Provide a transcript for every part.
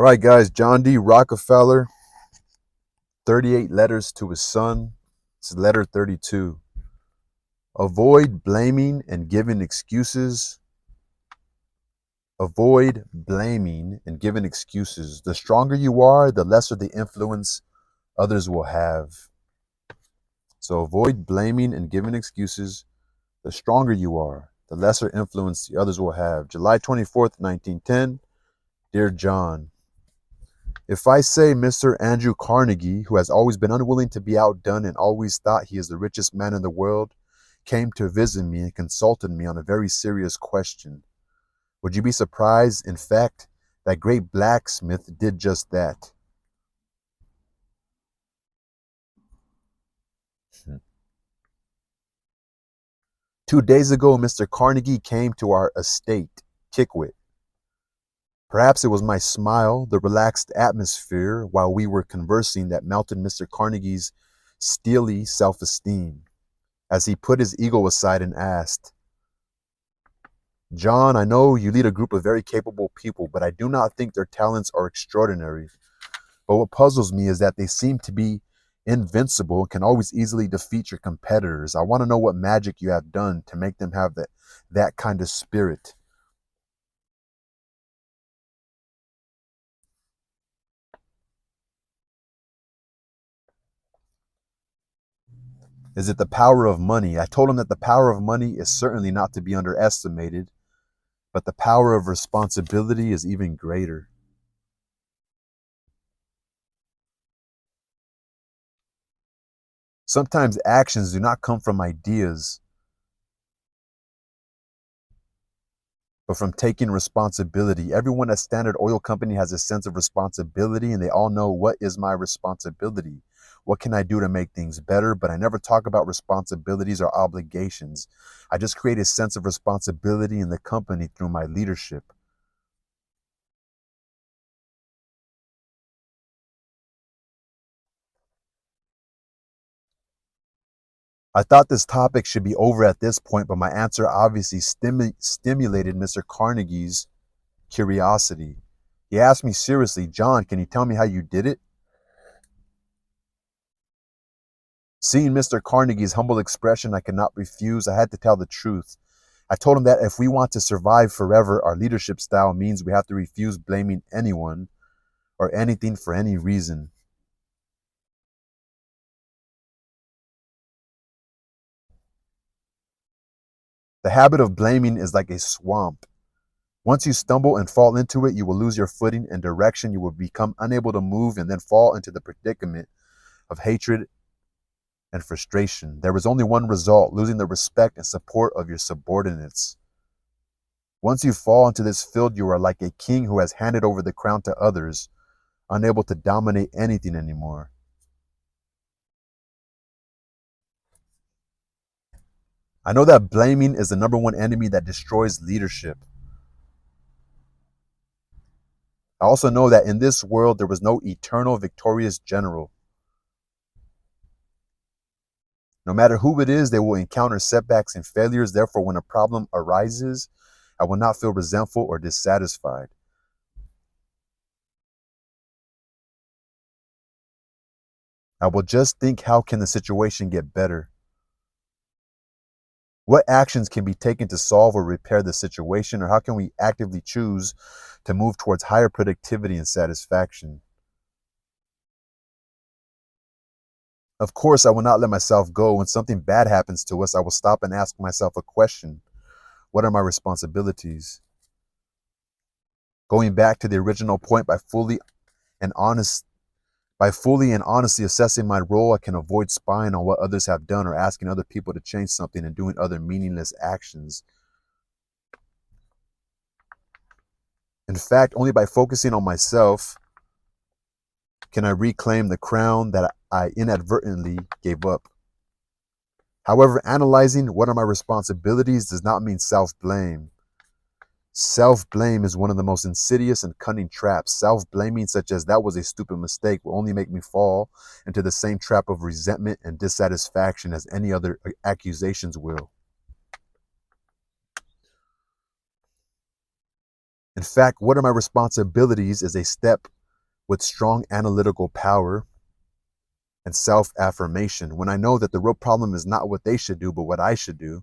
All right, guys. John D. Rockefeller, 38 letters to his son. This is letter 32. Avoid blaming and giving excuses. Avoid blaming and giving excuses. The stronger you are, the lesser the influence others will have. So avoid blaming and giving excuses. The stronger you are, the lesser influence the others will have. July 24th, 1910. Dear John, if I say Mr. Andrew Carnegie, who has always been unwilling to be outdone and always thought he is the richest man in the world, came to visit me and consulted me on a very serious question, would you be surprised, in fact, that great blacksmith did just that? Hmm. 2 days ago, Mr. Carnegie came to our estate, Kickwit. Perhaps it was my smile, the relaxed atmosphere while we were conversing, that melted Mr. Carnegie's steely self-esteem, as he put his ego aside and asked, John, I know you lead a group of very capable people, but I do not think their talents are extraordinary. But what puzzles me is that they seem to be invincible and can always easily defeat your competitors. I want to know what magic you have done to make them have that kind of spirit. Is it the power of money? I told him that the power of money is certainly not to be underestimated, but the power of responsibility is even greater. Sometimes actions do not come from ideas, but from taking responsibility. Everyone at Standard Oil Company has a sense of responsibility, and they all know, what is my responsibility? What can I do to make things better? But I never talk about responsibilities or obligations. I just create a sense of responsibility in the company through my leadership. I thought this topic should be over at this point, but my answer obviously stimulated Mr. Carnegie's curiosity. He asked me seriously, John, can you tell me how you did it? Seeing Mr. Carnegie's humble expression, I could not refuse. I had to tell the truth. I told him that if we want to survive forever, our leadership style means we have to refuse blaming anyone or anything for any reason. The habit of blaming is like a swamp. Once you stumble and fall into it, you will lose your footing and direction. You will become unable to move and then fall into the predicament of hatred and frustration. There is only one result: losing the respect and support of your subordinates. Once you fall into this field, you are like a king who has handed over the crown to others, unable to dominate anything anymore. I know that blaming is the number one enemy that destroys leadership. I also know that in this world there was no eternal victorious general. No matter who it is, they will encounter setbacks and failures. Therefore, when a problem arises, I will not feel resentful or dissatisfied. I will just think, how can the situation get better? What actions can be taken to solve or repair the situation, or how can we actively choose to move towards higher productivity and satisfaction? Of course, I will not let myself go. When something bad happens to us, I will stop and ask myself a question. What are my responsibilities? Going back to the original point, and honest by fully and honestly assessing my role, I can avoid spying on what others have done or asking other people to change something and doing other meaningless actions. In fact, only by focusing on myself can I reclaim the crown that I inadvertently gave up. However, analyzing what are my responsibilities does not mean self-blame. Self-blame is one of the most insidious and cunning traps. Self-blaming, such as "that was a stupid mistake," will only make me fall into the same trap of resentment and dissatisfaction as any other accusations will. In fact, what are my responsibilities is a step with strong analytical power and self-affirmation. When I know that the real problem is not what they should do, but what I should do,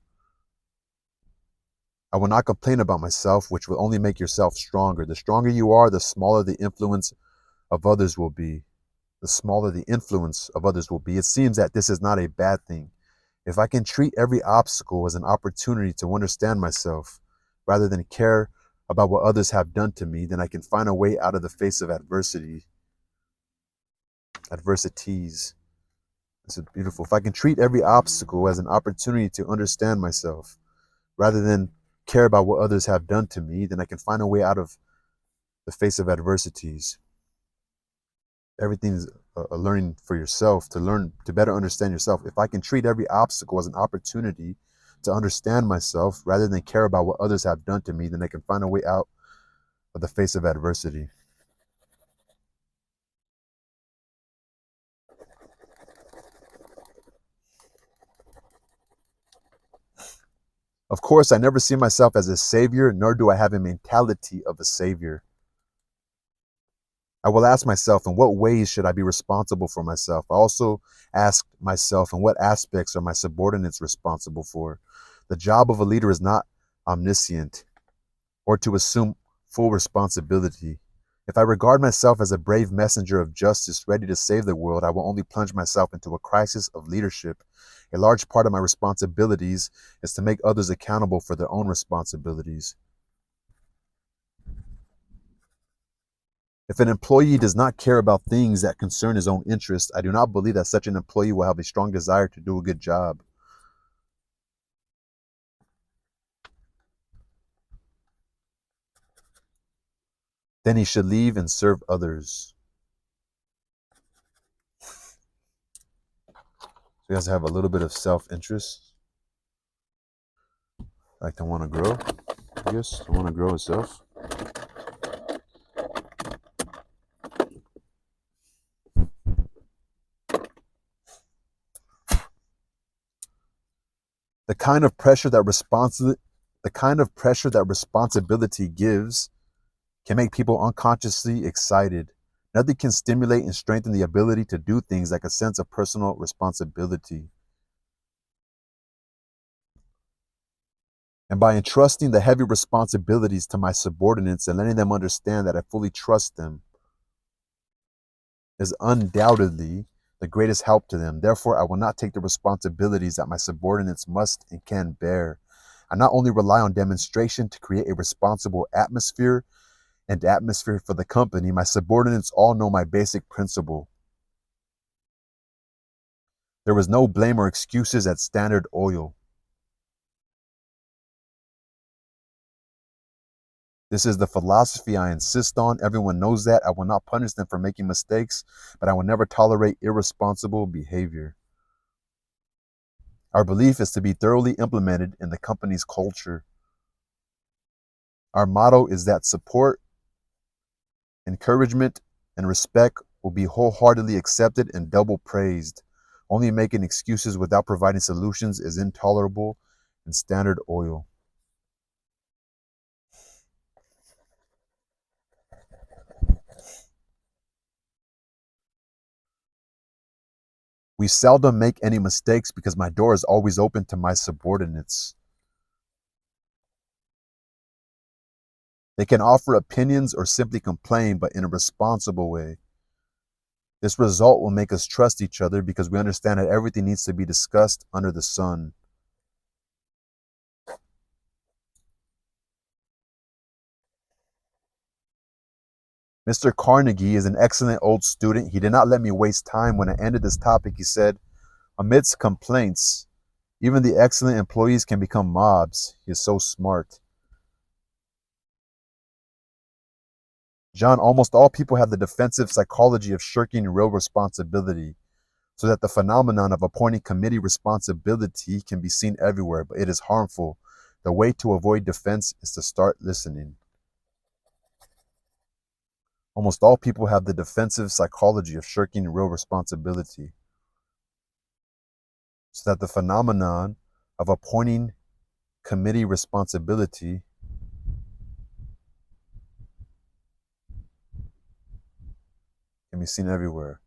I will not complain about myself, which will only make yourself stronger. The stronger you are, the smaller the influence of others will be. The smaller the influence of others will be. It seems that this is not a bad thing. If I can treat every obstacle as an opportunity to understand myself, rather than care about what others have done to me, then I can find a way out of the face of adversities. This is beautiful. If I can treat every obstacle as an opportunity to understand myself, rather than care about what others have done to me, then I can find a way out of the face of adversities. Everything is a learning for yourself, to learn to better understand yourself. If I can treat every obstacle as an opportunity to understand myself rather than care about what others have done to me, then I can find a way out of the face of adversity. Of course, I never see myself as a savior, nor do I have a mentality of a savior. I will ask myself, in what ways should I be responsible for myself? I also ask myself, in what aspects are my subordinates responsible for? The job of a leader is not omniscient or to assume full responsibility. If I regard myself as a brave messenger of justice ready to save the world, I will only plunge myself into a crisis of leadership. A large part of my responsibilities is to make others accountable for their own responsibilities. If an employee does not care about things that concern his own interests, I do not believe that such an employee will have a strong desire to do a good job. Then he should leave and serve others. So he has to have a little bit of self-interest. Like to want to grow, I guess. To want to grow itself. The kind of pressure that responsibility gives can make people unconsciously excited. Nothing can stimulate and strengthen the ability to do things like a sense of personal responsibility. And by entrusting the heavy responsibilities to my subordinates and letting them understand that I fully trust them is undoubtedly the greatest help to them. Therefore, I will not take the responsibilities that my subordinates must and can bear. I not only rely on demonstration to create a responsible atmosphere for the company, my subordinates all know my basic principle. There was no blame or excuses at Standard Oil. This is the philosophy I insist on. Everyone knows that. I will not punish them for making mistakes, but I will never tolerate irresponsible behavior. Our belief is to be thoroughly implemented in the company's culture. Our motto is that support, encouragement, and respect will be wholeheartedly accepted and double praised. Only making excuses without providing solutions is intolerable in Standard Oil. We seldom make any mistakes because my door is always open to my subordinates. They can offer opinions or simply complain, but in a responsible way. This result will make us trust each other because we understand that everything needs to be discussed under the sun. Mr. Carnegie is an excellent old student. He did not let me waste time. When I ended this topic, he said, amidst complaints, even the excellent employees can become mobs. He is so smart. John, almost all people have the defensive psychology of shirking real responsibility, so that the phenomenon of appointing committee responsibility can be seen everywhere, but it is harmful. The way to avoid defense is to start listening. Almost all people have the defensive psychology of shirking real responsibility, so that the phenomenon of appointing committee responsibility can be seen everywhere, but it is harmful. The way to avoid defense is to start listening. Almost all people have the defensive psychology of shirking real responsibility, so that the phenomenon of appointing committee responsibility, so that the phenomenon of appointing committee responsibility, can be seen everywhere,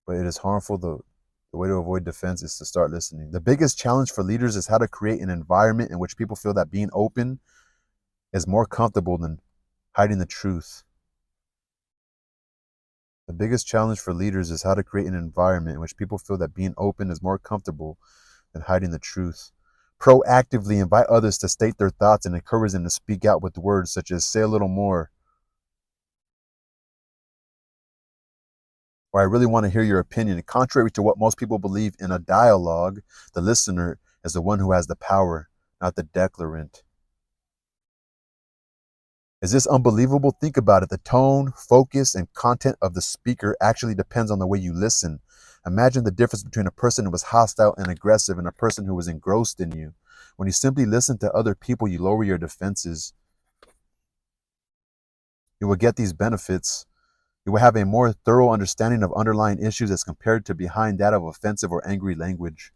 but it is harmful. The way to avoid defense is to start listening. The biggest challenge for leaders is how to create an environment in which people feel that being open is more comfortable than hiding the truth. The biggest challenge for leaders is how to create an environment in which people feel that being open is more comfortable than hiding the truth. Proactively invite others to state their thoughts and encourage them to speak out with words such as "say a little more," or "I really want to hear your opinion." Contrary to what most people believe in a dialogue, the listener is the one who has the power, not the declarant. Is this unbelievable? Think about it. The tone, focus, and content of the speaker actually depends on the way you listen. Imagine the difference between a person who was hostile and aggressive and a person who was engrossed in you. When you simply listen to other people, you lower your defenses. You will get these benefits. You will have a more thorough understanding of underlying issues as compared to behind that of offensive or angry language.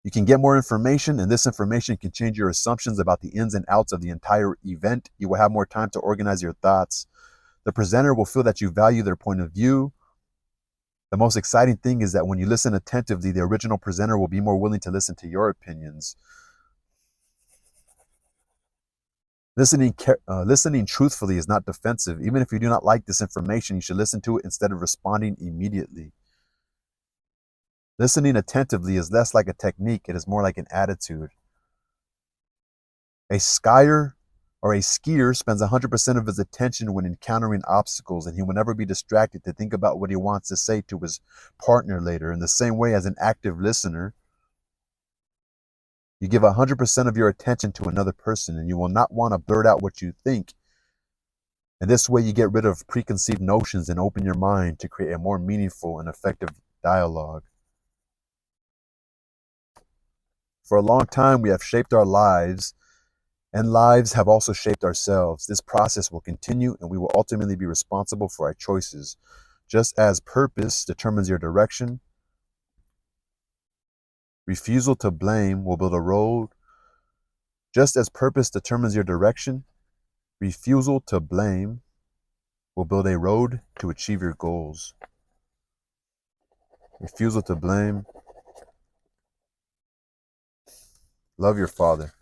You can get more information, and this information can change your assumptions about the ins and outs of the entire event. You will have more time to organize your thoughts. The presenter will feel that you value their point of view. The most exciting thing is that when you listen attentively, the original presenter will be more willing to listen to your opinions. Listening truthfully is not defensive. Even if you do not like this information, you should listen to it instead of responding immediately. Listening attentively is less like a technique, it is more like an attitude. A skier or a skier spends 100% of his attention when encountering obstacles, and he will never be distracted to think about what he wants to say to his partner later. In the same way, as an active listener, you give 100% of your attention to another person, and you will not want to blurt out what you think. And this way, you get rid of preconceived notions and open your mind to create a more meaningful and effective dialogue. For a long time, we have shaped our lives, and lives have also shaped ourselves. This process will continue, and we will ultimately be responsible for our choices. Just as purpose determines your direction, refusal to blame will build a road. Just as purpose determines your direction, refusal to blame will build a road to achieve your goals. Refusal to blame. Love your father.